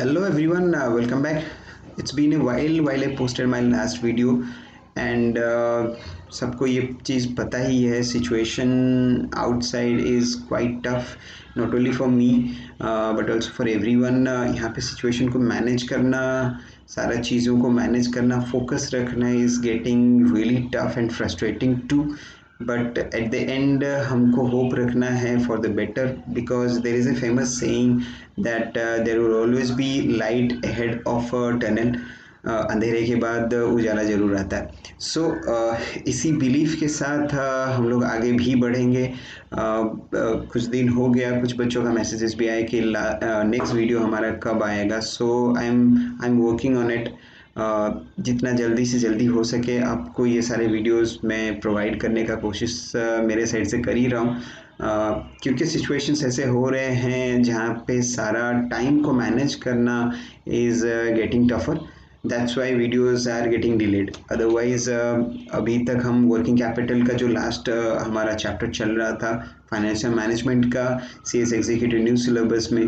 Hello everyone, welcome back. It's been a while I posted my last video and सबको ये चीज़ पता ही है situation outside is quite tough not only for me but also for everyone. यहाँ पे situation को manage करना, सारा चीज़ों को मैनेज करना, फोकस रखना is getting really tough and frustrating too. But at the end हमको होप रखना है for the better because there is a famous saying that there will always be light ahead of a tunnel. अंधेरे के बाद उजाला जरूर आता है। सो इसी बिलीफ के साथ हम लोग आगे भी बढ़ेंगे। कुछ दिन हो गया, कुछ बच्चों का मैसेजेस भी आए कि नेक्स्ट वीडियो हमारा कब आएगा। So I am working on it. जितना जल्दी से जल्दी हो सके आपको ये सारे वीडियोस मैं प्रोवाइड करने का कोशिश मेरे साइड से कर ही रहा हूँ, क्योंकि सिचुएशंस ऐसे हो रहे हैं जहाँ पे सारा टाइम को मैनेज करना is getting tougher. That's why videos are getting delayed. Otherwise अभी तक हम वर्किंग कैपिटल का जो लास्ट हमारा चैप्टर चल रहा था फाइनेंशियल मैनेजमेंट का सीएस एग्जीक्यूटिव न्यू सिलेबस में,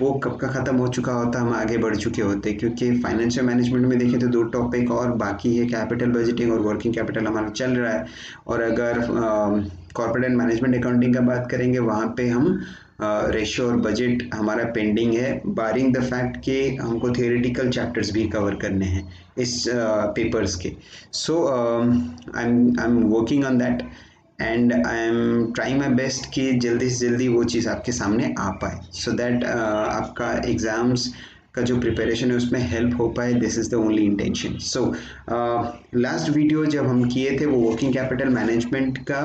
वो कब का ख़त्म हो चुका होता, हम आगे बढ़ चुके होते। क्योंकि फाइनेंशियल मैनेजमेंट में देखें तो दो टॉपिक और बाकी है, कैपिटल बजटिंग और वर्किंग कैपिटल हमारा चल रहा है। और अगर कॉर्पोरेट एंड मैनेजमेंट अकाउंटिंग का बात करेंगे वहाँ पे हम रेशियो और बजट हमारा पेंडिंग है, बारिंग द फैक्ट कि हमको थियोरेटिकल चैप्टर्स भी कवर करने हैं इस पेपर्स के। So I am working on that and I am trying my best कि जल्दी से जल्दी वो चीज़ आपके सामने आ पाए, सो दैट आपका एग्ज़ाम्स का जो प्रिपरेशन है उसमें हेल्प हो पाए। This is the only intention. So last video जब हम किए थे वो वर्किंग कैपिटल मैनेजमेंट का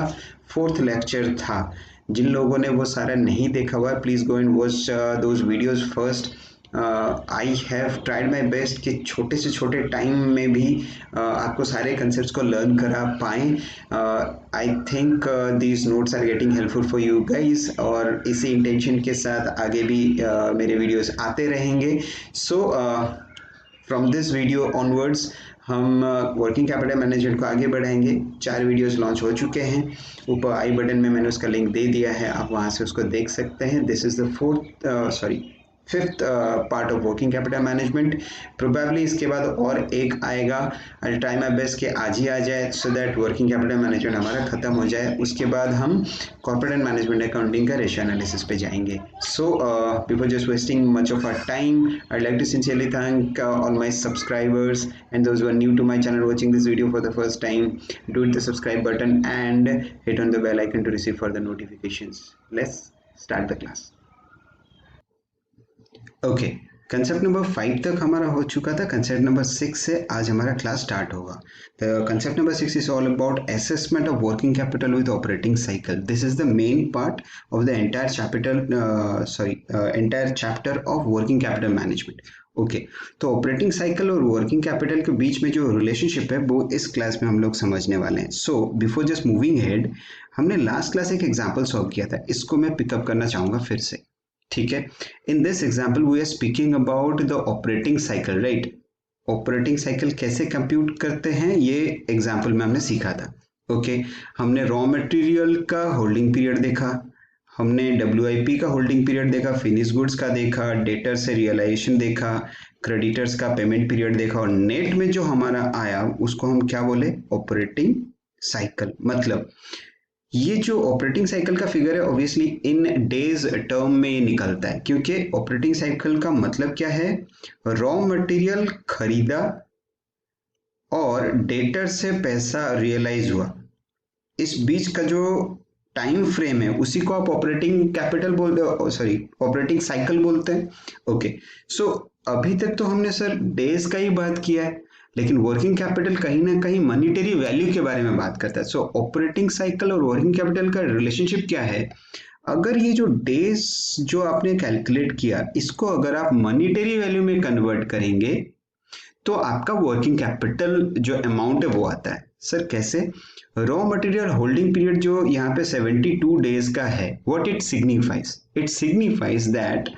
4th लेक्चर था। जिन लोगों ने वो सारा नहीं देखा हुआ है please go and watch those videos first. I have tried my best कि छोटे से छोटे टाइम में भी आपको सारे कंसेप्ट्स को लर्न करा पाएँ। I think these notes are getting helpful for you guys, और इसी इंटेंशन के साथ आगे भी मेरे वीडियोस आते रहेंगे। So from this video onwards हम वर्किंग कैपिटल मैनेजमेंट को आगे बढ़ाएंगे। 4 वीडियोस लॉन्च हो चुके हैं, ऊपर आई बटन में मैंने उसका लिंक दे दिया है, आप वहाँ से उसको देख सकते हैं। This is the fifth part of working capital management. Probably इसके बाद और एक आएगा। आई ट्राई माई बेस्ट कि आज ही आ जाए so that working capital management हमारा ख़त्म हो जाए। उसके बाद हम कॉर्पोरेट एंड मैनेजमेंट अकाउंटिंग का रेशियो एनालिसिस पे जाएंगे। So before just wasting much of our time I like to sincerely thank all my subscribers and those who are new to my channel watching this video for the first time. Do hit the subscribe button and hit on the bell icon to receive further notifications. Let's start the class. Okay, concept number 5 तक हमारा हो चुका था। Concept number 6 से आज हमारा class start होगा। The concept number 6 is all about assessment of working capital with operating cycle. This is the main part of the entire chapter of working capital management. Okay, तो operating cycle और working capital के बीच में जो relationship है वो इस class में हम लोग समझने वाले हैं। सो बिफोर जस्ट मूविंग हेड, हमने लास्ट क्लास एक एग्जाम्पल सॉल्व किया था, इसको मैं पिकअप करना चाहूँगा फिर से। ठीक है, in this example we are speaking about the operating cycle, right. Operating cycle कैसे कंप्यूट करते हैं ये एग्जाम्पल में हमने सीखा था। ओके, हमने रॉ मटेरियल का होल्डिंग पीरियड देखा, हमने WIP का होल्डिंग पीरियड देखा, फिनिश गुड्स का देखा, डेटर से रियलाइजेशन देखा, क्रेडिटर्स का पेमेंट पीरियड देखा, और नेट में जो हमारा आया उसको हम क्या बोले, ऑपरेटिंग साइकिल। मतलब ये जो ऑपरेटिंग साइकिल का फिगर है ऑब्वियसली इन डेज टर्म में निकलता है, क्योंकि ऑपरेटिंग साइकिल का मतलब क्या है, रॉ मटेरियल खरीदा और डेटर से पैसा रियलाइज हुआ, इस बीच का जो टाइम फ्रेम है उसी को आप ऑपरेटिंग कैपिटल बोलते हो, सॉरी ऑपरेटिंग साइकिल बोलते हैं। ओके, सो अभी तक तो हमने सर डेज का ही बात किया है, लेकिन वर्किंग कैपिटल कहीं ना कहीं मॉनेटरी वैल्यू के बारे में बात करता है। सो ऑपरेटिंग साइकिल और वर्किंग कैपिटल का रिलेशनशिप क्या है, अगर ये जो डेज जो आपने कैलकुलेट किया इसको अगर आप मॉनेटरी वैल्यू में कन्वर्ट करेंगे तो आपका वर्किंग कैपिटल जो अमाउंट है वो आता है। सर कैसे, रॉ मटेरियल होल्डिंग पीरियड जो यहाँ पे 72 डेज का है, what it signifies, it signifies that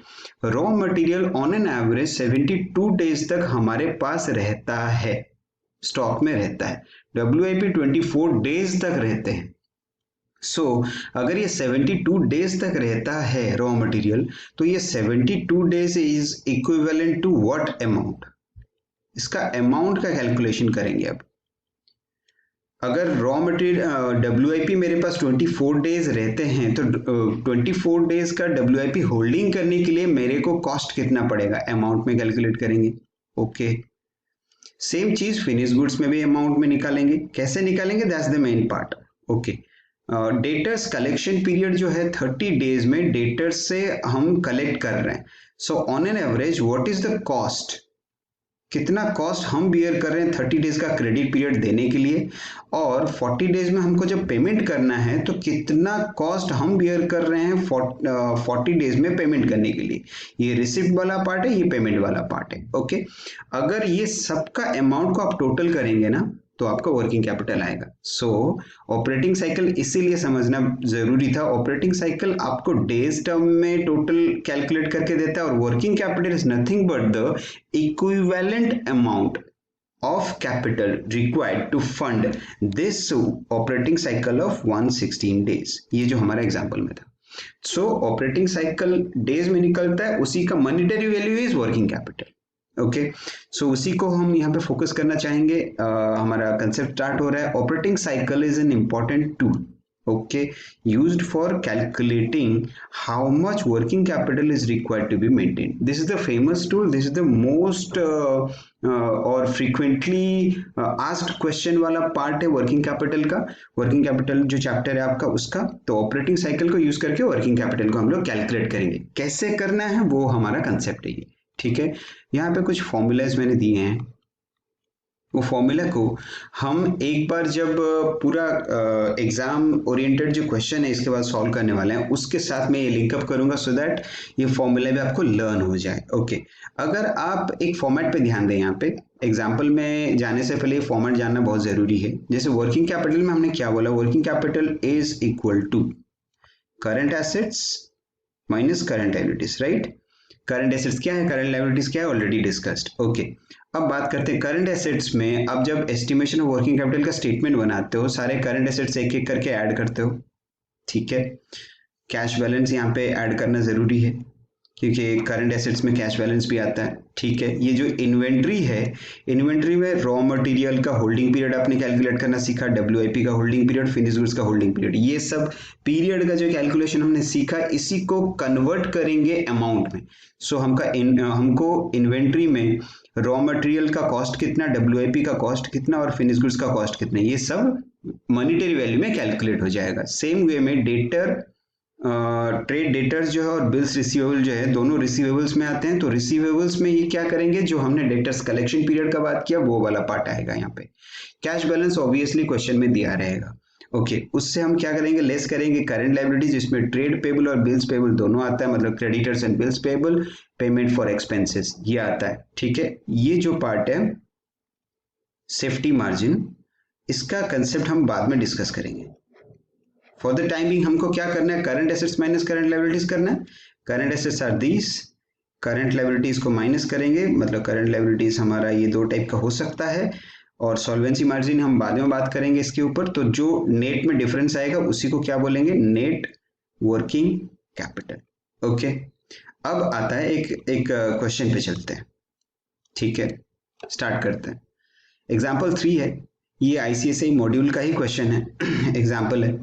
raw material on an average 72 days तक हमारे पास रहता है, स्टॉक में रहता है। WIP 24 डेज तक रहते हैं। अगर ये 72 डेज तक रहता है रॉ मटेरियल, तो ये 72 days is equivalent to what amount? इसका अमाउंट का कैलकुलेशन करेंगे अब। अगर रॉ मटेरियल WIP मेरे पास 24 डेज रहते हैं, तो 24 डेज का WIP होल्डिंग करने के लिए मेरे को कॉस्ट कितना पड़ेगा, अमाउंट में कैलकुलेट करेंगे। ओके, सेम चीज फिनिश गुड्स में भी अमाउंट में निकालेंगे। कैसे निकालेंगे, that's the main part. Okay, debtors collection period जो है 30 डेज में डेटर्स से हम कलेक्ट कर रहे हैं। So on an average what is the cost, कितना कॉस्ट हम बियर कर रहे हैं 30 डेज का क्रेडिट पीरियड देने के लिए, और 40 डेज में हमको जब पेमेंट करना है तो कितना कॉस्ट हम बियर कर रहे हैं 40 डेज में पेमेंट करने के लिए। ये रिसिप्ट वाला पार्ट है, ये पेमेंट वाला पार्ट है। ओके, अगर ये सबका अमाउंट को आप टोटल करेंगे ना, तो आपका वर्किंग कैपिटल आएगा। ऑपरेटिंग साइकिल इसीलिए समझना जरूरी था। ऑपरेटिंग साइकिल आपको डेज टर्म में टोटल कैलकुलेट करके देता है, और working capital is nothing but the equivalent amount of capital required to fund this operating cycle of 116 days। ये जो हमारा एग्जांपल में था। ऑपरेटिंग साइकिल डेज में निकलता है, उसी का monetary value is working capital. Okay, उसी को हम यहाँ पे फोकस करना चाहेंगे। हमारा कंसेप्ट स्टार्ट हो रहा है। Operating cycle is an important tool, okay, used for calculating how much working capital is required to be maintained. This is the famous tool, this is the most or frequently asked question वाला part है working capital का। Working capital जो chapter है आपका उसका, तो operating cycle को use करके वर्किंग कैपिटल को हम लोग कैलकुलेट करेंगे। कैसे करना है वो हमारा कंसेप्ट है ये, ठीक है। यहाँ पे कुछ फॉर्मूलाज मैंने दिए हैं, वो फॉर्मूला को हम एक बार जब पूरा एग्जाम ओरिएंटेड जो क्वेश्चन है इसके बाद सॉल्व करने वाले हैं उसके साथ मैं ये लिंकअप करूंगा, सो दैट ये फॉर्मूला भी आपको लर्न हो जाए। ओके, अगर आप एक फॉर्मेट पे ध्यान दें, यहाँ पे एग्जाम्पल में जाने से पहले ये फॉर्मेट जानना बहुत जरूरी है। जैसे वर्किंग कैपिटल में हमने क्या बोला, working capital is equal to current assets minus current liabilities, right. Current assets क्या है, करंट लायबिलिटीज क्या है, ऑलरेडी डिस्कस्ड। ओके, अब बात करते हैं करंट एसेट्स में। अब जब एस्टिमेशन ऑफ वर्किंग कैपिटल का स्टेटमेंट बनाते हो, सारे करंट एसेट्स एक एक करके ऐड करते हो, ठीक है। कैश बैलेंस यहाँ पे ऐड करना जरूरी है क्योंकि करंट एसेट्स में कैश बैलेंस भी आता है, ठीक है। ये जो इन्वेंट्री है, इन्वेंट्री में रॉ मटेरियल का होल्डिंग पीरियड आपने कैलकुलेट करना सीखा, WIP का होल्डिंग पीरियड, फिनिश गुड्स का होल्डिंग पीरियड, ये सब पीरियड का जो कैलकुलेशन हमने सीखा, इसी को कन्वर्ट करेंगे अमाउंट में। हमको इन्वेंट्री में रॉ मटेरियल का कॉस्ट कितना, WIP का कॉस्ट कितना और फिनिश गुड्स का कॉस्ट कितना, ये सब मॉनेटरी वैल्यू में कैलकुलेट हो जाएगा। सेम वे में डेटर, ट्रेड डेटर्स जो है और बिल्स रिसीवेबल जो है, दोनों रिसीवेबल्स में आते हैं। तो रिसीवेबल्स में ये क्या करेंगे, जो हमने डेटर्स कलेक्शन पीरियड का बात किया वो वाला पार्ट आएगा यहाँ पे। कैश बैलेंस ऑब्वियसली क्वेश्चन में दिया रहेगा। ओके, उससे हम क्या करेंगे, लेस करेंगे करंट लायबिलिटीज, जिसमें ट्रेड पेबल और बिल्स पेबल दोनों आता है, मतलब creditors and bills payable, payment for expenses ये आता है, ठीक है। ये जो पार्ट है सेफ्टी मार्जिन, इसका कंसेप्ट हम बाद में डिस्कस करेंगे। फॉर द टाइमिंग हमको क्या करना है, current assets minus current liabilities करना है। Current assets are these, current liabilities को माइनस करेंगे, मतलब करंट लायबिलिटीज हमारा ये दो टाइप का हो सकता है, और सॉल्वेंसी मार्जिन हम बाद में बात करेंगे इसके ऊपर। तो जो नेट में डिफरेंस आएगा उसी को क्या बोलेंगे, नेट वर्किंग कैपिटल। ओके, अब आता है एक क्वेश्चन पे चलते हैं, ठीक है, स्टार्ट करते हैं। एग्जाम्पल 3 है, ये ICSI मॉड्यूल का ही क्वेश्चन है, एग्जाम्पल है।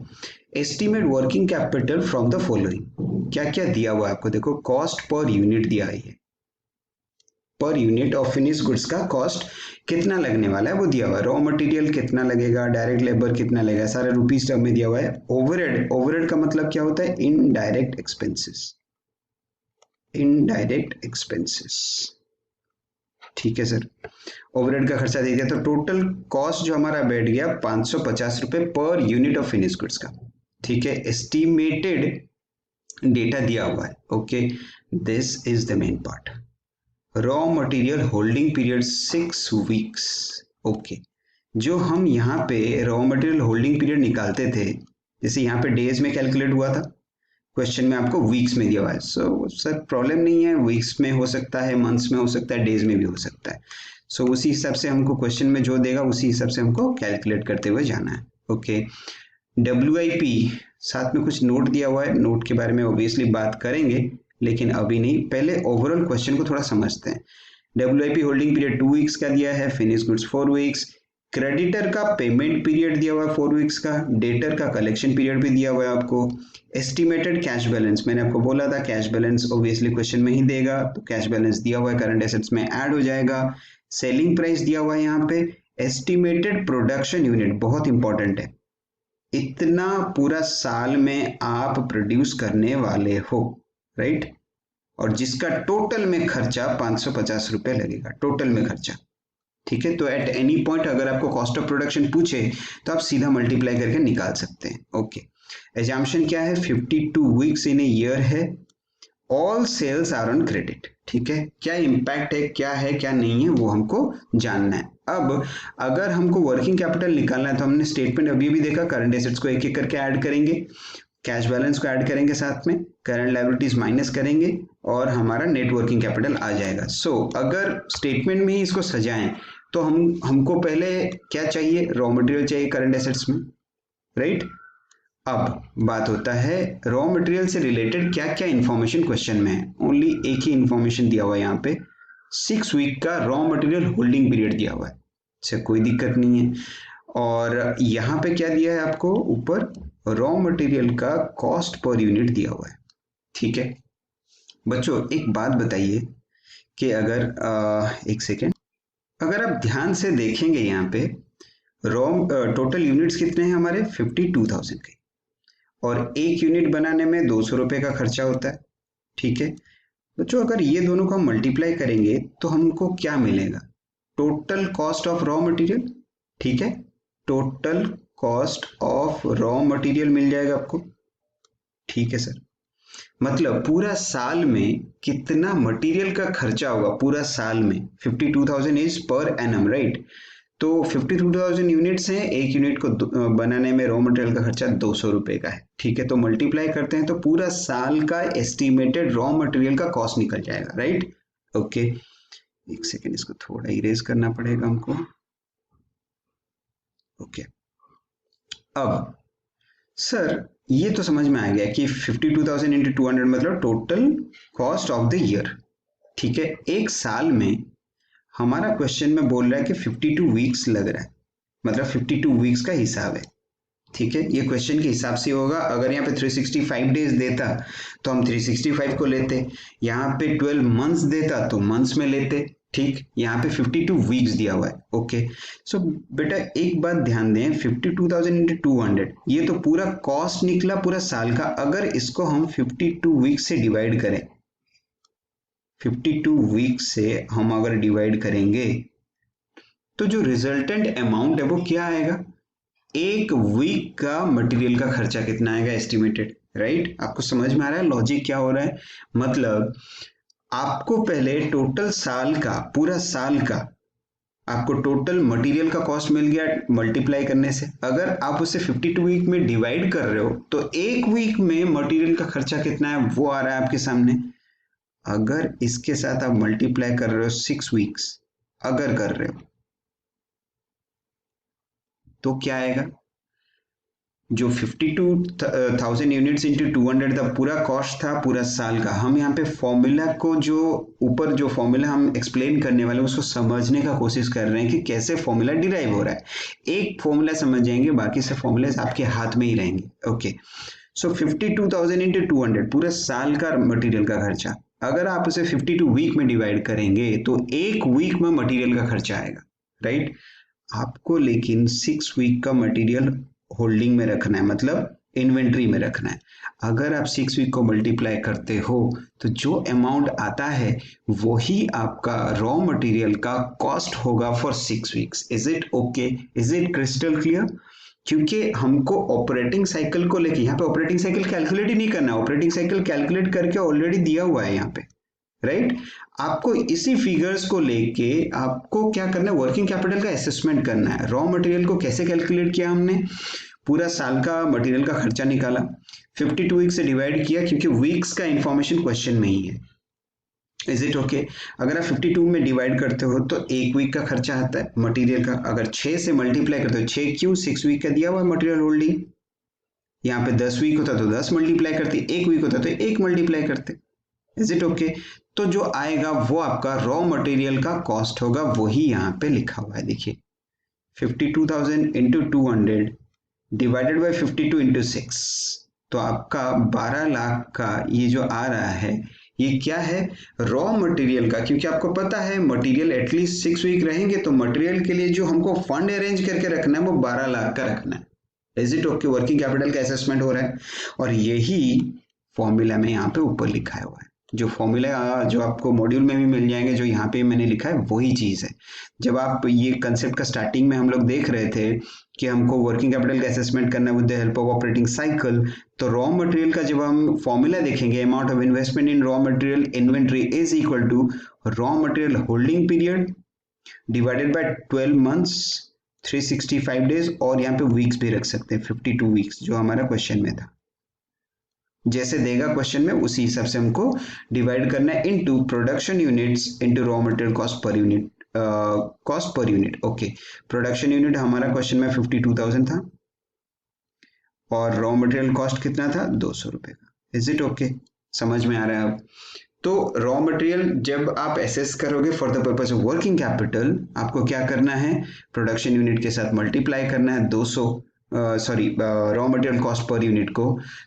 Estimate working capital from the following. क्या क्या दिया हुआ है आपको, देखो कॉस्ट पर यूनिट दिया है, per unit of finish goods का कॉस्ट कितना लगने वाला है वो दिया हुआ है। रॉ मटेरियल कितना लगेगा, डायरेक्ट लेबर कितना लगेगा, सारा रुपीज टर्म में दिया हुआ है। ओवरहेड, ओवरहेड का मतलब क्या होता है, इनडायरेक्ट एक्सपेंसेस, इनडायरेक्ट एक्सपेंसेस, ठीक है सर। ओवरहेड का खर्चा दे दिया, तो टोटल कॉस्ट जो हमारा बैठ गया 550 रुपए per unit of finish goods का, ठीक है। एस्टिमेटेड डेटा दिया हुआ है। Okay, this is the main part. Raw material holding period 6 weeks. Okay, जो हम यहाँ पे रॉ मटेरियल होल्डिंग पीरियड निकालते थे, जैसे यहाँ पे डेज में कैलकुलेट हुआ था, क्वेश्चन में आपको वीक्स में दिया हुआ है। सो सर प्रॉब्लम नहीं है, वीक्स में हो सकता है, मंथ्स में हो सकता है, डेज में भी हो सकता है। सो उसी हिसाब से हमको क्वेश्चन में जो देगा उसी हिसाब से हमको कैलकुलेट करते हुए जाना है। ओके, WIP साथ में कुछ नोट दिया हुआ है, नोट के बारे में ऑब्वियसली बात करेंगे लेकिन अभी नहीं, पहले ओवरऑल क्वेश्चन को थोड़ा समझते हैं। WIP होल्डिंग पीरियड 2 वीक्स का दिया है, फिनिश गुड्स 4 वीक्स, क्रेडिटर का पेमेंट पीरियड दिया हुआ है 4 वीक्स का, डेटर का कलेक्शन पीरियड भी दिया हुआ है आपको, एस्टिमेटेड कैश बैलेंस, मैंने आपको बोला था कैश बैलेंस ऑब्वियसली क्वेश्चन में ही देगा, तो कैश बैलेंस दिया हुआ है करंट एसेट्स में ऐड हो जाएगा, सेलिंग प्राइस दिया हुआ है यहाँ पे, एस्टिमेटेड प्रोडक्शन यूनिट बहुत इंपॉर्टेंट है, इतना पूरा साल में आप प्रोड्यूस करने वाले हो, राइट, और जिसका टोटल में खर्चा 550 रुपए लगेगा, टोटल में खर्चा, ठीक है। तो एट एनी पॉइंट अगर आपको कॉस्ट ऑफ प्रोडक्शन पूछे तो आप सीधा मल्टीप्लाई करके निकाल सकते हैं। ओके, एजम्पशन क्या है, 52 वीक्स इन ए ईयर है, all sales are on credit, ठीक है। क्या इम्पैक्ट है, क्या है क्या नहीं है वो हमको जानना है। अब अगर हमको वर्किंग कैपिटल निकालना है तो हमने स्टेटमेंट अभी भी देखा, करंट एसेट्स को एक एक करके ऐड करेंगे, कैश बैलेंस को ऐड करेंगे, साथ में करंट लायबिलिटीज माइनस करेंगे और हमारा नेट वर्किंग कैपिटल आ जाएगा। सो अगर स्टेटमेंट में ही इसको सजाएं तो हमको पहले क्या चाहिए, रॉ मटेरियल चाहिए करंट एसेट्स में, राइट। अब बात होता है रॉ मटेरियल से रिलेटेड क्या क्या इंफॉर्मेशन क्वेश्चन में है, ओनली एक ही इंफॉर्मेशन दिया हुआ है यहाँ पे, 6 वीक का रॉ मटेरियल होल्डिंग पीरियड दिया हुआ है, इससे कोई दिक्कत नहीं है। और यहाँ पे क्या दिया है आपको, ऊपर रॉ मटेरियल का कॉस्ट पर यूनिट दिया हुआ है, ठीक है। बच्चों एक बात बताइए कि अगर एक सेकेंड, अगर आप ध्यान से देखेंगे यहाँ पे रॉ टोटल यूनिट्स कितने हैं हमारे, 52,000 के, और एक यूनिट बनाने में 200 रुपये का खर्चा होता है, ठीक है। बच्चों अगर ये दोनों को हम मल्टीप्लाई करेंगे तो हमको क्या मिलेगा, total cost of raw material, ठीक है, total cost of raw material मिल जाएगा आपको, ठीक है सर। मतलब पूरा साल में कितना मटेरियल का खर्चा होगा पूरा साल में, 52,000 इज पर एनम, राइट। तो 52,000 यूनिट्स हैं, एक यूनिट को बनाने में रॉ मटेरियल का खर्चा 200 रुपए का है, ठीक है। तो मल्टीप्लाई करते हैं तो पूरा साल का एस्टिमेटेड रॉ मटेरियल का कॉस्ट निकल जाएगा, राइट। ओके, एक सेकेंड, इसको थोड़ा इरेज करना पड़ेगा हमको। ओके, अब सर ये तो समझ में आ गया कि 52,000 इंटू 200 मतलब total cost of the year, ठीक है। एक साल में हमारा क्वेश्चन में बोल रहा है कि 52 वीक्स लग रहा है, मतलब 52 वीक्स का हिसाब है, ठीक है। ये क्वेश्चन के हिसाब से होगा, अगर यहाँ पे 365 डेज देता तो हम 365 को लेते, यहाँ पे 12 मंथ्स देता तो मंथ्स में लेते, ठीक। यहाँ पे 52 वीक्स दिया हुआ है, ओके। सो बेटा एक बात ध्यान दें, 52,000 इंटू 200 ये तो पूरा कॉस्ट निकला पूरा साल का, अगर इसको हम 52 वीक्स से डिवाइड करें, 52 वीक्स से हम अगर डिवाइड करेंगे तो जो रिजल्टेंट अमाउंट है वो क्या आएगा, एक वीक का मटेरियल का खर्चा कितना आएगा एस्टिमेटेड, राइट। आपको समझ में आ रहा है लॉजिक क्या हो रहा है, मतलब आपको पहले टोटल साल का, पूरा साल का आपको टोटल मटेरियल का कॉस्ट मिल गया मल्टीप्लाई करने से, अगर आप उसे 52 वीक में डिवाइड कर रहे हो तो एक वीक में मटेरियल का खर्चा कितना है वो आ रहा है आपके सामने। अगर इसके साथ आप मल्टीप्लाई कर रहे हो 6 वीक्स अगर कर रहे हो तो क्या आएगा, जो 52,000 यूनिट्स इंटू 200 का पूरा कॉस्ट था पूरा साल का, हम यहाँ पे फॉर्मूला को जो ऊपर जो फॉर्मूला हम एक्सप्लेन करने वाले उसको समझने का कोशिश कर रहे हैं कि कैसे फॉर्मूला डिराइव हो रहा है। एक फॉर्मूला समझ जाएंगे, बाकी से फॉर्मूलाज आपके हाथ में ही रहेंगे, ओके। सो 52,000 इंटू 200 पूरा साल का मटेरियल का खर्चा, अगर आप उसे 52 वीक में डिवाइड करेंगे तो एक वीक में मटेरियल का खर्चा आएगा, राइट। आपको लेकिन 6 वीक का मटेरियल होल्डिंग में रखना है, मतलब इन्वेंट्री में रखना है। अगर आप 6 वीक को मल्टीप्लाई करते हो तो जो अमाउंट आता है वही आपका रॉ मटेरियल का कॉस्ट होगा for 6 weeks. Is it okay, is it crystal clear? क्योंकि हमको ऑपरेटिंग साइकिल को लेके, यहाँ पे ऑपरेटिंग साइकिल कैलकुलेट ही नहीं करना, ऑपरेटिंग साइकिल कैलकुलेट करके ऑलरेडी दिया हुआ है यहाँ पे, राइट। आपको इसी फिगर्स को लेके आपको क्या करना है, वर्किंग कैपिटल का असेसमेंट करना है। रॉ मटेरियल को कैसे कैलकुलेट किया हमने, पूरा साल का मटेरियल का खर्चा निकाला, 52 वीक से डिवाइड किया क्योंकि वीक्स का इंफॉर्मेशन क्वेश्चन में ही है। Is it okay? अगर आप 52 में डिवाइड करते हो तो एक वीक का खर्चा आता है मटेरियल का, अगर 6 से मल्टीप्लाई करते हो, 6 क्यों, 6 वीक का दिया हुआ है मटेरियल होल्डिंग, यहाँ पे 10 वीक होता तो 10 मल्टीप्लाई करते, 1 वीक होता तो 1 मल्टीप्लाई करते। Is it okay? तो जो आएगा वो आपका रॉ मटेरियल का कॉस्ट होगा, वही यहाँ पे लिखा हुआ है, देखिए 52,000 इंटू 200 डिवाइडेड बाई 52 इंटू 6, तो आपका 12 लाख का ये जो आ रहा है ये क्या है, रॉ मटेरियल का। क्योंकि आपको पता है मटेरियल एटलीस्ट 6 वीक रहेंगे, तो मटेरियल के लिए जो हमको फंड अरेंज करके रखना है वो 12 लाख का रखना है। Is it okay? Working capital का असेसमेंट हो रहा है और यही फॉर्मूला में यहाँ पे ऊपर लिखा हुआ है। जो फॉर्मूला जो आपको मॉड्यूल में भी मिल जाएंगे, जो यहाँ पे मैंने लिखा है वही चीज़ है। जब आप ये कंसेप्ट का स्टार्टिंग में हम लोग देख रहे थे कि हमको वर्किंग कैपिटल का असेसमेंट करना है with the help of operating cycle, तो रॉ मटेरियल का जब हम फॉर्मूला देखेंगे, amount of investment in raw material inventory is equal to raw material holding period divided by 12 months 365 days, और यहाँ पे वीक्स भी रख सकते हैं 52 वीक्स जो हमारा क्वेश्चन में था। जैसे देगा क्वेश्चन में उसी हिसाब से हमको डिवाइड करना है into production units into raw material cost per unit, cost per unit. Okay, production unit हमारा क्वेश्चन में 52,000 था और रॉ मटेरियल कॉस्ट कितना था, 200 रुपए का। Is it okay? समझ में आ रहा है अब? तो रॉ मटेरियल जब आप एसेस करोगे for the purpose of working capital, आपको क्या करना है, प्रोडक्शन यूनिट के साथ मल्टीप्लाई करना है 200 raw material cost per unit को,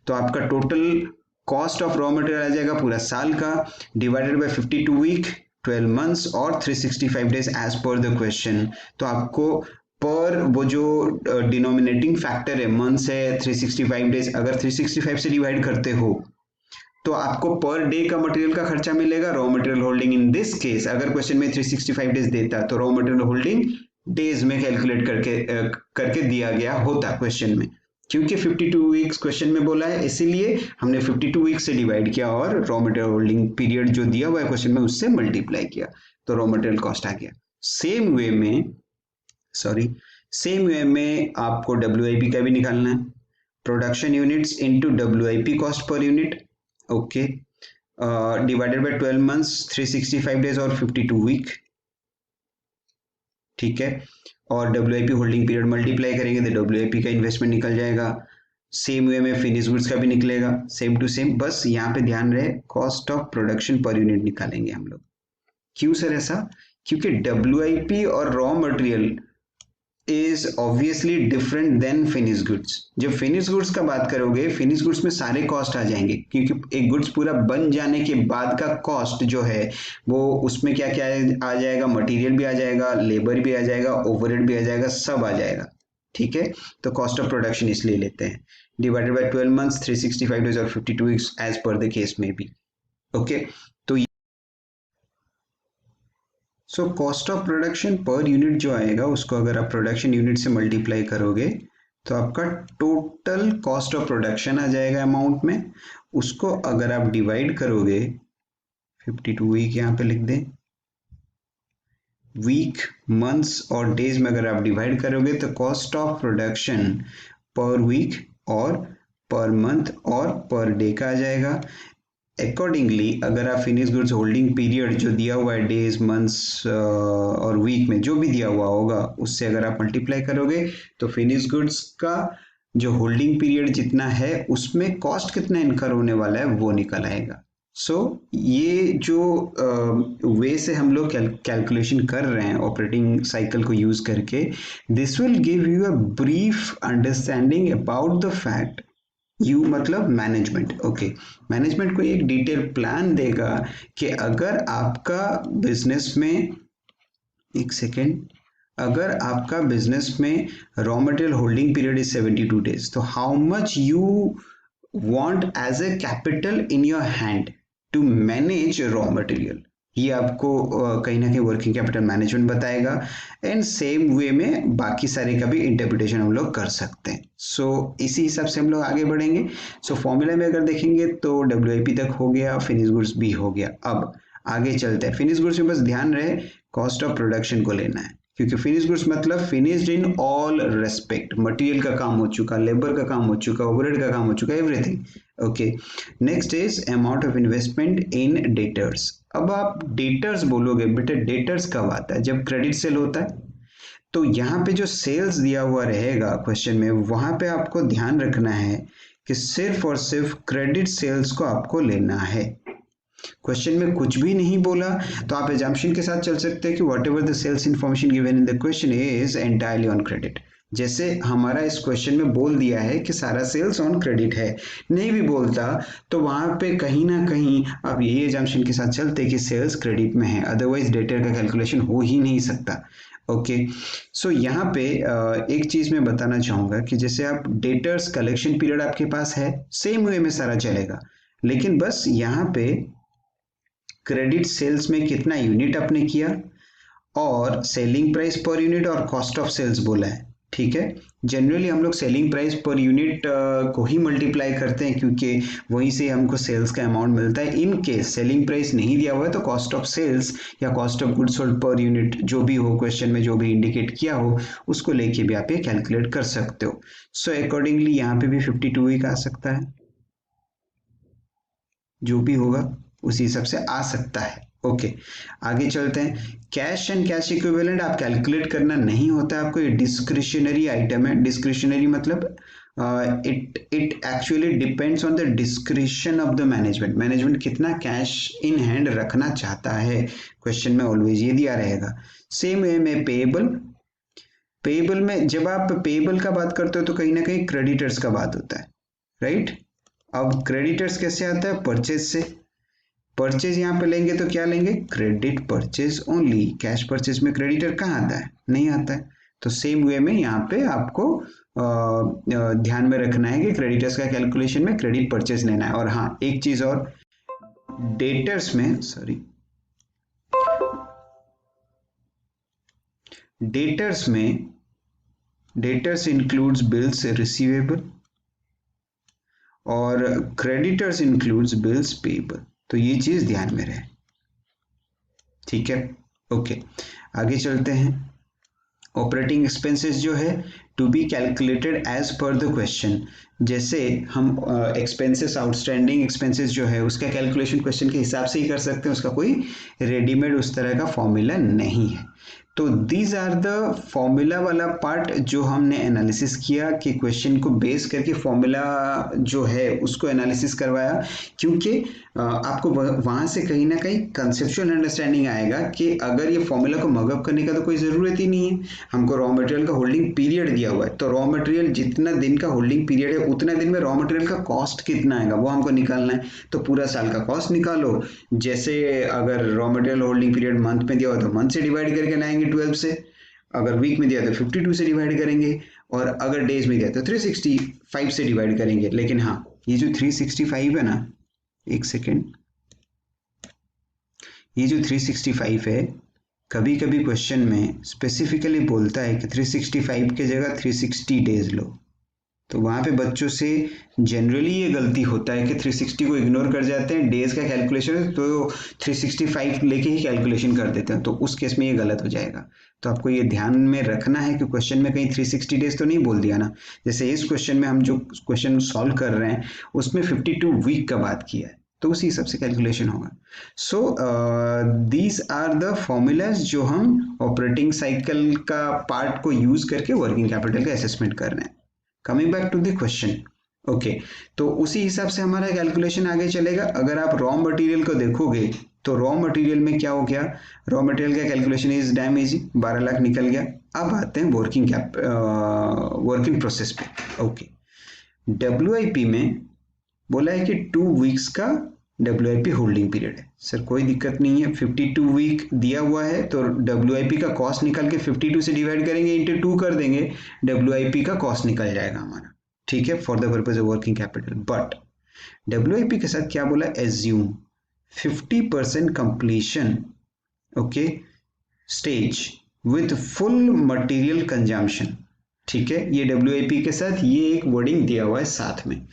तो आपका total cost of raw material आ जाएगा पूरा साल का डिवाइडेड बाय 52 वीक 12 मंथ्स और 365 days as per the question. तो आपको पर वो जो डिनोमिनेटिंग फैक्टर है मंथ्स है 365 डेज, अगर 365 से डिवाइड करते हो तो आपको पर डे का मटेरियल का खर्चा मिलेगा। Raw material holding in this case, अगर क्वेश्चन में 365 डेज देता तो रॉ मटेरियल होल्डिंग डेज में कैलकुलेट करके दिया गया होता क्वेश्चन में। क्योंकि 52 वीक्स क्वेश्चन में बोला है इसीलिए हमने 52 वीक्स से डिवाइड किया और रॉ मटेरियल होल्डिंग पीरियड जो दिया हुआ है क्वेश्चन में उससे मल्टीप्लाई किया, तो रॉ मटेरियल कॉस्ट आ गया। सेम वे में आपको WIP का भी निकालना है, production units into WIP cost per unit. Okay, divided by 12 months 365 days और 52 वीक, ठीक है। और WIP होल्डिंग पीरियड मल्टीप्लाई करेंगे तो WIP का इन्वेस्टमेंट निकल जाएगा। सेम वे में फिनिश गुड्स का भी निकलेगा, सेम टू सेम, बस यहाँ पे ध्यान रहे cost of production per unit निकालेंगे हम लोग। क्यों सर ऐसा? क्योंकि WIP और raw material is obviously different than finish goods. जब फिनिश गुड्स का बात करोगे, फिनिश गुड्स में सारे कॉस्ट आ जाएंगे, क्योंकि एक गुड्स पूरा बन जाने के बाद का कॉस्ट जो है वो उसमें क्या क्या आ जाएगा, मटेरियल भी आ जाएगा, लेबर भी आ जाएगा, ओवरहेड भी आ जाएगा, सब आ जाएगा, ठीक है। तो कॉस्ट ऑफ प्रोडक्शन इसलिए लेते हैं डिवाइडेड बाय 12 मंथ्स 365 डेज और 52 weeks as per the case में भी। ओके, तो so cost of production per unit जो आएगा उसको अगर आप प्रोडक्शन यूनिट से मल्टीप्लाई करोगे तो आपका टोटल कॉस्ट ऑफ प्रोडक्शन आ जाएगा अमाउंट में। उसको अगर आप डिवाइड करोगे 52 वीक यहाँ पे लिख दें, वीक, मंथ्स और डेज में अगर आप डिवाइड करोगे तो cost of production per week और पर मंथ और पर डे का आ जाएगा। अकॉर्डिंगली अगर आप फिनिश गुड्स होल्डिंग पीरियड जो दिया हुआ है डेज, मंथ्स और वीक में जो भी दिया हुआ होगा उससे अगर आप मल्टीप्लाई करोगे तो फिनिश गुड्स का जो होल्डिंग पीरियड जितना है उसमें कॉस्ट कितना इनकर होने वाला है वो निकल आएगा। सो ये जो वे से हम लोग कैलकुलेशन कर रहे हैं ऑपरेटिंग साइकिल को यूज करके, this will give you a brief understanding about the fact, you मतलब मैनेजमेंट। ओके, मैनेजमेंट को एक डिटेल प्लान देगा कि अगर आपका बिजनेस में, एक सेकेंड, अगर आपका बिजनेस में raw material holding period is 72 days, तो how much you want as a capital in your hand to manage raw material, ये आपको कहीं ना कहीं वर्किंग कैपिटल मैनेजमेंट बताएगा। एंड सेम वे में बाकी सारे का भी इंटरप्रिटेशन हम लोग कर सकते हैं। सो इसी हिसाब से हम लोग आगे बढ़ेंगे। सो फॉर्मूला में अगर देखेंगे तो WIP तक हो गया, फिनिश गुड्स भी हो गया। अब आगे चलते हैं। फिनिश गुड्स में बस ध्यान रहे कॉस्ट ऑफ प्रोडक्शन को लेना है, क्योंकि फिनिश गुड्स मतलब finished in all respect, material का काम हो चुका, लेबर का काम हो चुका, ओवरहेड का काम हो चुका, everything. Okay, next is amount of investment in debtors. अब आप डेटर्स बोलोगे, बेटा डेटर्स कब आता है? जब क्रेडिट सेल होता है। तो यहाँ पे जो सेल्स दिया हुआ रहेगा क्वेश्चन में, वहां पे आपको ध्यान रखना है कि सिर्फ और सिर्फ क्रेडिट सेल्स को आपको लेना है। क्वेश्चन में कुछ भी नहीं बोला तो आप एजम्पशन के साथ चल सकते हैं कि whatever the sales information given in the question is entirely on credit. जैसे हमारा इस क्वेश्चन में बोल दिया है कि सारा सेल्स ऑन क्रेडिट है, नहीं भी बोलता तो वहां पे कहीं ना कहीं आप यही एजम्पशन के साथ चलते कि सेल्स क्रेडिट में है, अदरवाइज डेटर का कैलकुलेशन हो ही नहीं सकता। ओके, सो यहाँ पे एक चीज मैं बताना चाहूंगा कि जैसे आप डेटर्स कलेक्शन पीरियड आपके पास है, सेम वे में सारा चलेगा, लेकिन बस यहाँ पे क्रेडिट सेल्स में कितना यूनिट आपने किया और सेलिंग प्राइस पर यूनिट और कॉस्ट ऑफ सेल्स बोला है। ठीक है, जनरली हम लोग सेलिंग प्राइस पर यूनिट को ही मल्टीप्लाई करते हैं क्योंकि वहीं से हमको सेल्स का अमाउंट मिलता है। इन केस सेलिंग प्राइस नहीं दिया हुआ है तो कॉस्ट ऑफ सेल्स या कॉस्ट ऑफ गुड्स सोल्ड पर यूनिट जो भी हो, क्वेश्चन में जो भी इंडिकेट किया हो उसको लेके भी आप ये कैलकुलेट कर सकते हो। सो अकॉर्डिंगली यहाँ पे भी 52 वीक आ सकता है, जो भी होगा उसी हिसाब से आ सकता है। ओके, आगे चलते हैं। कैश एंड कैश इक्विवेलेंट आप कैलकुलेट करना नहीं होता है आपको, ये डिस्क्रिशनरी आइटम है। डिस्क्रिशनरी मतलब it actually depends on the discretion of the management. Management कितना कैश इन हैंड रखना चाहता है, क्वेश्चन में ऑलवेज ये दिया रहेगा। सेम वे में पेएबल, पेएबल में जब आप पेएबल का बात करते हो तो कहीं ना कहीं क्रेडिटर्स का बात होता है, राइट। अब क्रेडिटर्स कैसे आता है, परचेज से। परचेज यहाँ पे लेंगे तो क्या लेंगे, credit purchase only. Cash purchase में क्रेडिटर कहाँ आता है, नहीं आता है। तो सेम वे में यहाँ पे आपको ध्यान में रखना है कि क्रेडिटर्स का कैलकुलेशन में क्रेडिट परचेज लेना है। और हाँ, एक चीज और, डेटर्स में डेटर्स इंक्लूड्स बिल्स रिसीवेबल और क्रेडिटर्स इंक्लूड्स बिल्स पेएबल। तो ये चीज ध्यान में रहे, ठीक है। ओके, आगे चलते हैं। ऑपरेटिंग एक्सपेंसेस जो है to be calculated as per the question. जैसे हम एक्सपेंसेस, आउटस्टैंडिंग एक्सपेंसेस जो है उसका कैलकुलेशन क्वेश्चन के हिसाब से ही कर सकते हैं, उसका कोई रेडीमेड उस तरह का फॉर्मूला नहीं है। तो दीज आर द फॉर्मूला वाला पार्ट जो हमने एनालिसिस किया कि क्वेश्चन को बेस करके फॉर्मूला जो है उसको एनालिसिस करवाया, क्योंकि आपको वहां से कहीं ना कहीं कंसेप्चुअल अंडरस्टैंडिंग आएगा कि अगर ये फॉर्मूला को मगअप करने का तो कोई ज़रूरत ही नहीं है। हमको रॉ मटेरियल का होल्डिंग पीरियड दिया हुआ है, तो रॉ मटेरियल जितना दिन का होल्डिंग पीरियड है उतना दिन में रॉ मटेरियल का कॉस्ट कितना आएगा वो हमको निकालना है। तो पूरा साल का कॉस्ट निकालो। जैसे अगर raw material holding period month में दिया हुआ तो मंथ से डिवाइड करके लाएंगे 12 से, अगर वीक में दिया तो 52 से डिवाइड करेंगे, और अगर डेज में दिया तो 365 से डिवाइड करेंगे। लेकिन हाँ, ये जो 365 है ना, एक सेकेंड, ये जो 365 है कभी कभी क्वेश्चन में स्पेसिफिकली बोलता है कि 365 की जगह 360 डेज लो, तो वहाँ पे बच्चों से जनरली ये गलती होता है कि 360 को इग्नोर कर जाते हैं, डेज का कैलकुलेशन तो 365 लेके ही कैलकुलेशन कर देते हैं, तो उस केस में ये गलत हो जाएगा। तो आपको ये ध्यान में रखना है कि क्वेश्चन में कहीं 360 डेज तो नहीं बोल दिया ना। जैसे इस क्वेश्चन में हम जो क्वेश्चन सॉल्व कर रहे हैं उसमें 52 वीक का बात किया है, तो उसी हिसाब से कैलकुलेशन होगा। So these are the formulas जो हम ऑपरेटिंग साइकिल का पार्ट को यूज करके वर्किंग कैपिटल का असेसमेंट कर रहे हैं। Coming back to the question, okay, तो उसी हिसाब से हमारा कैलकुलेशन आगे चलेगा। अगर आप रॉ मटेरियल को देखोगे तो रॉ मटेरियल में क्या हो गया, रॉ मटेरियल का calculation is damn easy, 12 lakh निकल गया। अब आते हैं वर्किंग प्रोसेस पे। ओके, डब्ल्यूआईपी में बोला है कि 2 वीक्स का डब्ल्यूआईपी होल्डिंग पीरियड है। सर कोई दिक्कत नहीं है, 52 वीक दिया हुआ है तो डब्ल्यूआईपी का कॉस्ट निकाल के 52 से डिवाइड करेंगे, इंटू 2 कर देंगे, डब्ल्यूआईपी का कॉस्ट निकल जाएगा हमारा, ठीक है, for the purpose of working capital. But WIP के साथ क्या बोला, assume 50% completion, okay, stage with full material consumption, ठीक है। ये डब्ल्यूआईपी के साथ ये एक वर्डिंग दिया हुआ है साथ में।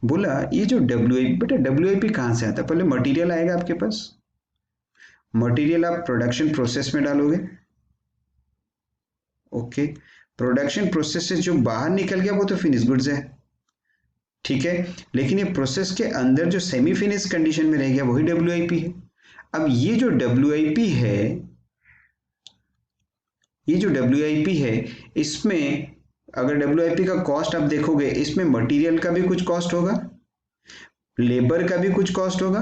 बोला ये जो डब्ल्यूआईपी, बेटा डब्ल्यूआईपी कहाँ से आता है, पहले मटेरियल आएगा आपके पास, मटेरियल आप प्रोडक्शन प्रोसेस में डालोगे, ओके, प्रोडक्शन प्रोसेस से जो बाहर निकल गया वो तो फिनिश गुड्स है, ठीक है, लेकिन ये प्रोसेस के अंदर जो सेमी फिनिश कंडीशन में रह गया वही डब्ल्यूआईपी है। अब ये जो डब्ल्यूआईपी है, ये जो डब्ल्यूआईपी है इसमें अगर डब्ल्यूआईपी का कॉस्ट आप देखोगे, इसमें मटेरियल का भी कुछ कॉस्ट होगा, लेबर का भी कुछ कॉस्ट होगा,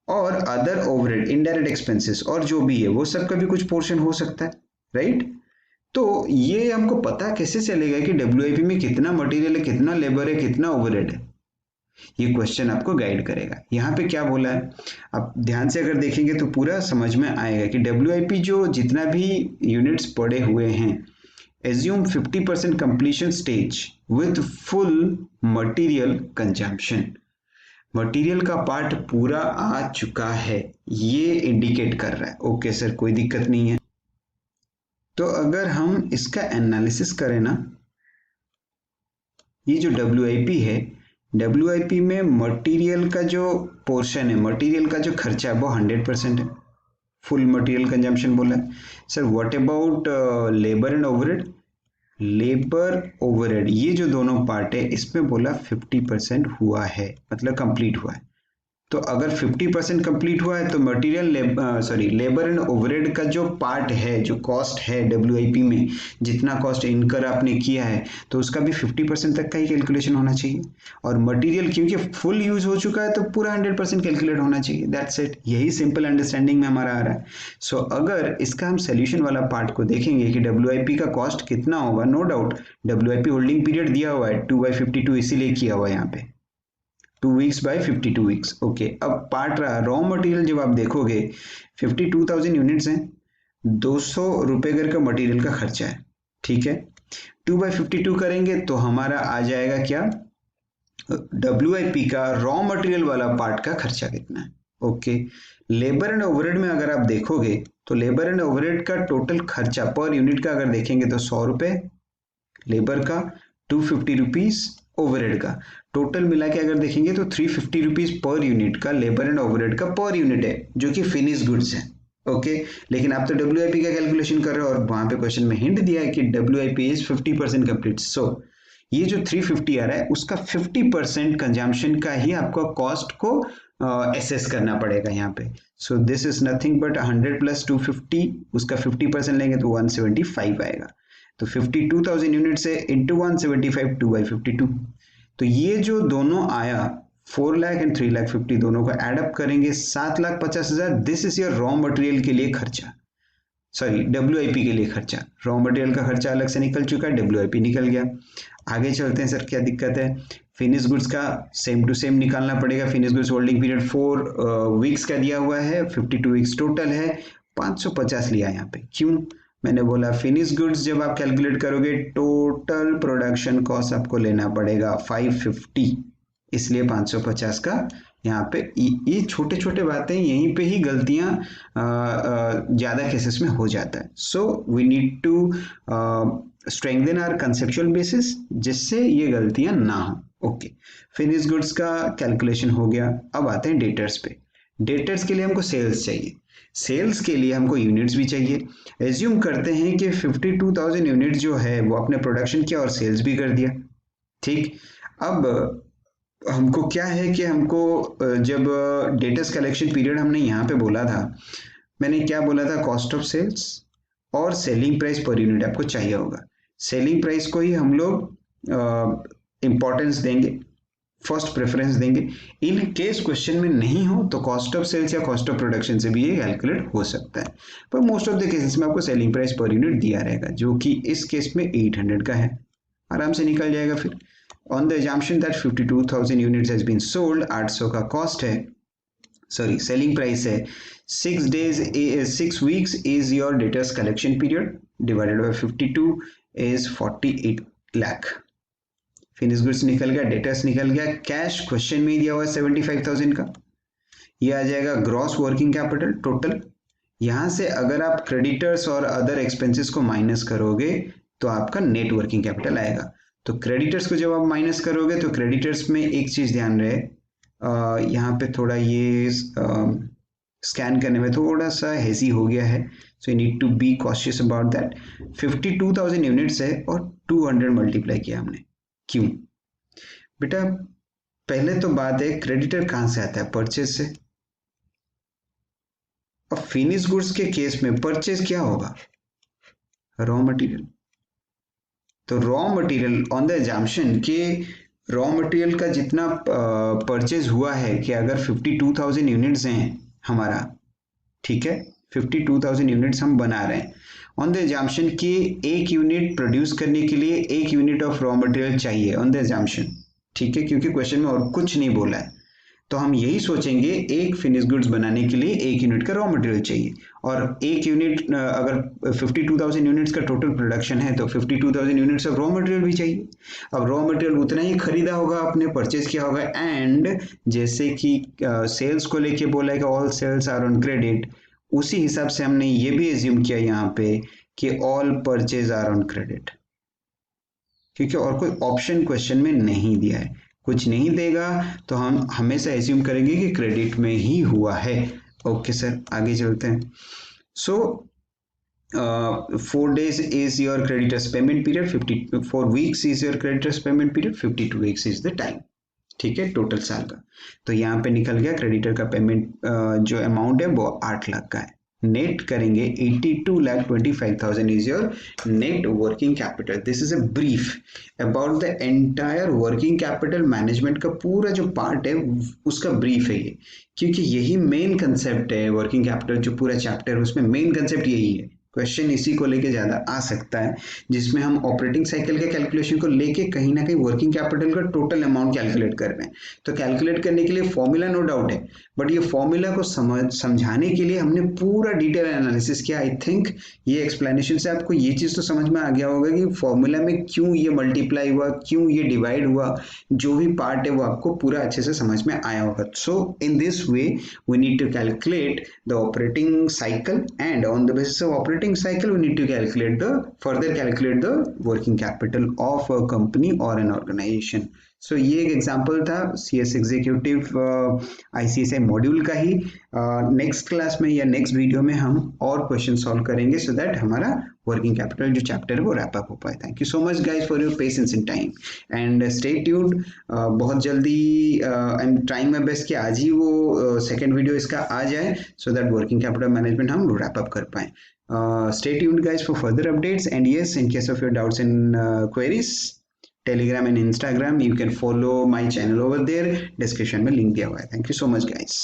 और अदर ओवरहेड इनडायरेक्ट एक्सपेंसेस और जो भी है वो सब का भी कुछ पोर्शन हो सकता है, राइट। तो ये हमको पता कैसे चलेगा कि डब्ल्यूआईपी में कितना मटेरियल है, कितना लेबर है, कितना ओवरहेड है? ये क्वेश्चन आपको गाइड करेगा। यहाँ पे क्या बोला है, आप ध्यान से अगर देखेंगे तो पूरा समझ में आएगा कि डब्ल्यूआईपी जो जितना भी यूनिट्स पड़े हुए हैं, assume 50% completion stage with full material consumption। Material का पार्ट पूरा आ चुका है, ये इंडिकेट कर रहा है। ओके सर, कोई दिक्कत नहीं है। तो अगर हम इसका एनालिसिस करें ना, ये जो डब्ल्यूआईपी है, डब्ल्यूआईपी में मटेरियल का जो पोर्शन है, मटेरियल का जो खर्चा है वो 100% है, फुल मटेरियल कंजम्पशन बोला है। Sir what about labour and overhead? Labour overhead ये जो दोनों पार्ट है इसमें बोला 50% हुआ है, मतलब कंप्लीट हुआ है। तो अगर 50% कंप्लीट हुआ है तो मटेरियल लेबर एंड ओवरहेड का जो पार्ट है, जो कॉस्ट है डब्ल्यूआईपी में, जितना कॉस्ट इनकर आपने किया है, तो उसका भी 50% तक का ही कैलकुलेशन होना चाहिए। और मटेरियल क्योंकि फुल यूज हो चुका है तो पूरा 100% कैलकुलेट होना चाहिए। दैट्स इट, यही सिंपल अंडरस्टैंडिंग में हमारा आ रहा है। सो अगर इसका हम सोल्यूशन वाला पार्ट को देखेंगे कि डब्ल्यूआईपी का कॉस्ट कितना होगा, no doubt WIP holding period दिया हुआ है 2/52, इसीलिए किया हुआ है यहाँ पे 2 वीक्स बाय 52 वीक्स। ओके, अब पार्ट रहा रॉ मटेरियल। जब आप देखोगे 52,000 यूनिट्स हैं, 200 रुपए घर का मटेरियल का खर्चा है, ठीक है। 2/52 करेंगे तो हमारा आ जाएगा क्या, डब्ल्यूआईपी का रॉ मटेरियल वाला पार्ट का खर्चा कितना है। ओके, लेबर एंड ओवरहेड में अगर आप देखोगे तो लेबर एंड ओवरहेड का टोटल खर्चा पर यूनिट का अगर देखेंगे तो 100 रुपए लेबर का, 250 रुपीज ओवरहेड का, टोटल मिला के अगर देखेंगे तो 350 रुपीज पर यूनिट का लेबर एंड ओवरहेड का पर यूनिट है, जो कि फिनिश गुड्स है। ओके, लेकिन आप तो डब्ल्यूआईपी का कैलकुलेशन कर रहे हो और वहां पे क्वेश्चन में हिंट दिया है कि डब्ल्यूआईपी इज 50% कंप्लीट। सो ये जो 350 आ रहा है उसका 50% कंजम्पशन का ही आपको कॉस्ट को एसेस करना पड़ेगा यहाँ पे। So this is nothing but 100 plus 250, उसका 50% लेंगे तो 175 आएगा। तो 52,000 यूनिट से इंटू 175, 2/52। तो ये जो दोनों आया 4 लाख एंड 3,50,000 दोनों को एडअप करेंगे 7,50,000। This is your raw material के लिए खर्चा, सॉरी डब्ल्यूआईपी के लिए खर्चा। रॉ मटेरियल का खर्चा अलग से निकल चुका है, डब्ल्यूआईपी निकल गया। आगे चलते हैं सर, क्या दिक्कत है? फिनिश गुड्स का सेम टू सेम निकालना पड़ेगा। Finish goods holding period 4 weeks का दिया हुआ है, 52 वीक्स टोटल है, 550 लिया यहाँ पे। क्यों? मैंने बोला फिनिश गुड्स जब आप कैलकुलेट करोगे टोटल प्रोडक्शन कॉस्ट आपको लेना पड़ेगा 550, इसलिए 550 का यहाँ पे। ये छोटे छोटे बातें यहीं पे ही गलतियां ज़्यादा केसेस में हो जाता है। So we need to strengthen our conceptual basis, जिससे ये गलतियां ना हो। ओके, फिनिश गुड्स का कैलकुलेशन हो गया। अब आते हैं डेटर्स पे। डेटर्स के लिए हमको सेल्स चाहिए, सेल्स के लिए हमको यूनिट्स भी चाहिए। एज्यूम करते हैं कि 52,000 यूनिट जो है वो आपने प्रोडक्शन किया और सेल्स भी कर दिया, ठीक। अब हमको क्या है कि हमको जब डेटर्स कलेक्शन पीरियड हमने यहाँ पे बोला था, मैंने क्या बोला था, कॉस्ट ऑफ सेल्स और सेलिंग प्राइस पर यूनिट आपको चाहिए होगा। सेलिंग प्राइस को ही हम लोग इम्पोर्टेंस देंगे, फर्स्ट प्रेफरेंस देंगे। इन केस क्वेश्चन में नहीं हो तो कॉस्ट ऑफ सेल्स या कॉस्ट ऑफ प्रोडक्शन से भी ये कैलकुलेट हो सकता है, पर मोस्ट ऑफ द केसेस में आपको सेलिंग प्राइस पर यूनिट दिया रहेगा, जो कि इस केस में 800 का है, आराम से निकल जाएगा। फिर on the assumption that 52,000 units has been sold, 800 का कॉस्ट है, सॉरी सेलिंग प्राइस है। 6 weeks is your debtors collection period, divided by 52 is 48 lakh. Finish goods निकल गया, डेटर्स निकल गया, कैश क्वेश्चन में ही दिया हुआ है 75,000 का। ये आ जाएगा ग्रॉस वर्किंग कैपिटल टोटल। यहां से अगर आप क्रेडिटर्स और अदर एक्सपेंसेस को माइनस करोगे तो आपका नेट वर्किंग कैपिटल आएगा। तो क्रेडिटर्स को जब आप माइनस करोगे तो क्रेडिटर्स में एक चीज ध्यान रहे, यहाँ पे थोड़ा ये स्कैन करने में थोड़ा सा हेजी हो गया है, so you need to be cautious about that. 52,000 units है और 200 मल्टीप्लाई किया हमने, क्यों बेटा? पहले तो बात है क्रेडिटर कहां से आता है, परचेज से। अब फिनिश गुड्स के केस में परचेज क्या होगा, रॉ मटेरियल। तो raw material on the assumption के रॉ मटेरियल का जितना परचेज हुआ है कि अगर 52,000 यूनिट्स हैं हमारा, ठीक है, 52,000 यूनिट्स हम बना रहे हैं ऑन द एजम्पशन कि एक यूनिट प्रोड्यूस करने के लिए एक यूनिट ऑफ रॉ मटेरियल चाहिए ऑन द एजम्पशन, ठीक है, क्योंकि क्वेश्चन में और कुछ नहीं बोला है, तो हम यही सोचेंगे एक फिनिश गुड्स बनाने के लिए एक यूनिट का रॉ मटेरियल चाहिए, और एक यूनिट अगर 52,000 यूनिट्स का टोटल प्रोडक्शन है तो 52,000 यूनिट्स ऑफ रॉ मटेरियल भी चाहिए। अब रॉ मटेरियल उतना ही खरीदा होगा, आपने परचेज किया होगा, एंड जैसे कि सेल्स को लेके बोला है कि all sales are on credit, उसी हिसाब से हमने ये भी एज्यूम किया यहाँ पे कि all purchase are on credit, क्योंकि और कोई ऑप्शन क्वेश्चन में नहीं दिया है, कुछ नहीं देगा तो हम हमेशा एज्यूम करेंगे कि क्रेडिट में ही हुआ है। ओके सर, आगे चलते हैं। सो 4 days is your creditors payment period, 54 weeks is your creditors payment period, 52 weeks is the time, ठीक है, टोटल साल का। तो यहाँ पे निकल गया क्रेडिटर का पेमेंट जो अमाउंट है वो 8 लाख का है। नेट करेंगे 82,25,000 is your net working capital. This is a brief about the entire working capital management का पूरा जो पार्ट है उसका ब्रीफ है ये, क्योंकि यही मेन कंसेप्ट है वर्किंग कैपिटल, जो पूरा चैप्टर है उसमें मेन कंसेप्ट यही है। क्वेश्चन इसी को लेके ज्यादा आ सकता है, जिसमें हम ऑपरेटिंग साइकिल के कैलकुलेशन को लेके कहीं ना कहीं वर्किंग कैपिटल का टोटल अमाउंट कैलकुलेट कर रहे हैं। तो कैलकुलेट करने के लिए फॉर्मूला नो डाउट है, बट ये फॉर्मूला को समझाने के लिए हमने पूरा डिटेल एनालिसिस किया। आई थिंक ये एक्सप्लेनेशन से आपको ये चीज तो समझ में आ गया होगा कि फॉर्मूला में क्यों ये मल्टीप्लाई हुआ, क्यों ये डिवाइड हुआ, जो भी पार्ट है वो आपको पूरा अच्छे से समझ में आया होगा। So in this way we need to calculate the operating cycle, and on the basis of operating cycle we need to further calculate the working capital of a company or an organization. So ये एक example था CS executive ICSI module का ही। Next class में या next video में हम और question solve करेंगे सो दैट हमारा वर्किंग कैपिटल जो चैप्टर है वो रैप अप हो पाए। Thank you so much guys for your patience in time and stay tuned. बहुत जल्दी आई एम ट्राइंग माय बेस्ट कि आज ही वो सेकेंड वीडियो इसका आ जाए so that working capital management हम रैप अप कर पाए। Stay tuned guys for further updates, and yes, in case of your doubts and queries, Telegram and Instagram, you can follow my channel over there, description में link दिया हुआ है। Thank you so much guys.